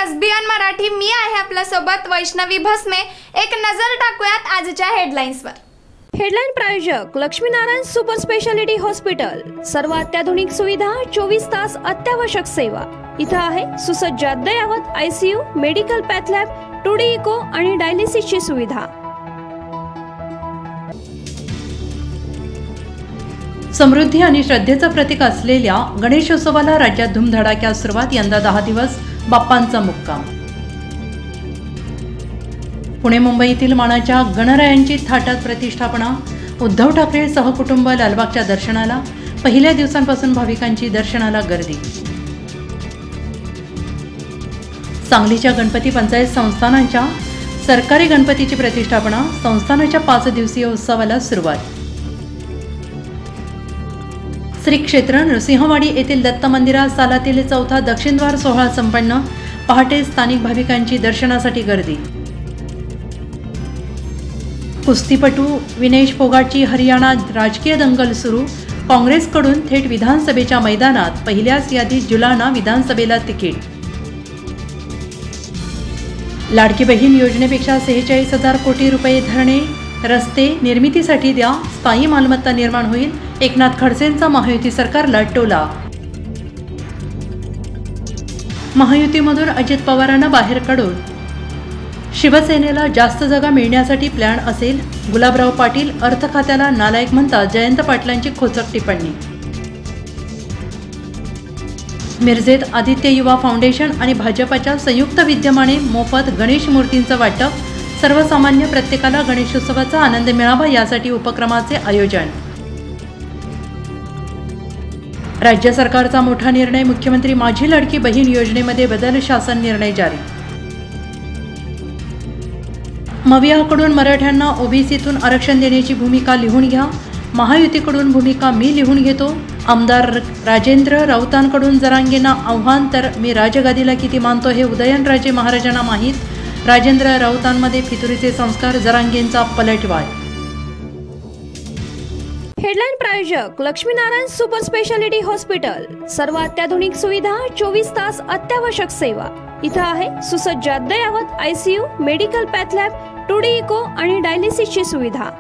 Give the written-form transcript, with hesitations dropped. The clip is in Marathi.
SBN मराठी मी आहे आपल्या सोबत वैष्णवी भस्मे। एक नजर टाकूयात आजच्या हेडलाईन्सवर। हेडलाईन प्रायोजक लक्ष्मीनारायण सुपर स्पेशालिटी हॉस्पिटल। सर्व अत्याधुनिक सुविधा, 24 तास अत्यावश्यक सेवा। इथं आहे सुसज्ज अद्ययावत ICU, medical path lab, 2D echo आणि डायलिसिसची सुविधा। समृद्धी आणि श्रद्धेचं प्रतीक असलेल्या गणेशोत्सवाला राज्यात धूमधडाक्यात सुरुवात। यंदा 10 दिवस बाप्पांचा मुक्काम। पुणे मुंबईतील मानाच्या गणरायांची थाटात प्रतिष्ठापना। उद्धव ठाकरे सहकुटुंब लालबागच्या दर्शनाला। पहिल्या दिवसांपासून भाविकांची दर्शनाला गर्दी। सांगलीच्या गणपती पंचायत संस्थानांच्या सरकारी गणपतीची प्रतिष्ठापना। संस्थानाच्या 5 दिवसीय उत्सवाला सुरुवात। श्री क्षेत्र नृसिंहवाडी येथील दत्त मंदिरात सालातील 4था दक्षिणद्वार सोहळा संपन्न। पहाटे स्थानिक भाविकांची दर्शनासाठी गर्दी। कुस्तीपटू विनेश फोगाटची हरियाणात राजकीय दंगल सुरू। काँग्रेसकडून थेट विधानसभेच्या मैदानात। पहिल्याच यादीत जुलाना विधानसभेला तिकीट। लाडकी बहीण योजनेपेक्षा 46,000 कोटी रुपये धरणे। रस्ते निर्मितीसाठी द्या, स्थायी मालमत्ता निर्माण होईल। एकनाथ खडसेंचा महायुती सरकारला टोला। महायुतीमधून अजित पवारांना बाहेर काढून शिवसेनेला जास्त जागा मिळण्यासाठी प्लॅन असेल। गुलाबराव पाटील अर्थ खात्याला नालायक म्हणतात। जयंत पाटलांची खोचक टिप्पणी। मिरजेत आदित्य युवा फाउंडेशन आणि भाजपच्या संयुक्त विद्यमाने मोफत गणेश मूर्तींचं वाटप। सर्वसामान्य प्रत्येकाला गणेशोत्सवाचा आनंद मिळावा यासाठी उपक्रमाचे आयोजन। राज्य सरकारचा मोठा निर्णय। मुख्यमंत्री माझी लाडकी बहीण योजनेमध्ये बदल। शासन निर्णय जारी। मवियाकडून मराठ्यांना ओबीसीतून आरक्षण देण्याची भूमिका लिहून घ्या। महायुतीकडून भूमिका मी लिहून घेतो। आमदार राजेंद्र राऊतांकडून जरांगेंना आव्हान, तर मी राजगादीला किती मानतो हे उदयनराजे महाराजांना माहीत। राजेंद्र राऊतांमध्ये फितुरीचे संस्कार, जरांगेंचा पलटवार। हेडलाईन प्रायोजक लक्ष्मीनारायण सुपर स्पेशालिटी हॉस्पिटल। सर्व अत्याधुनिक सुविधा, 24 तास अत्यावश्यक सेवा। इथं आहे सुसज्ज अद्ययावत ICU, medical path lab, 2D echo आणि डायलिसिसची सुविधा।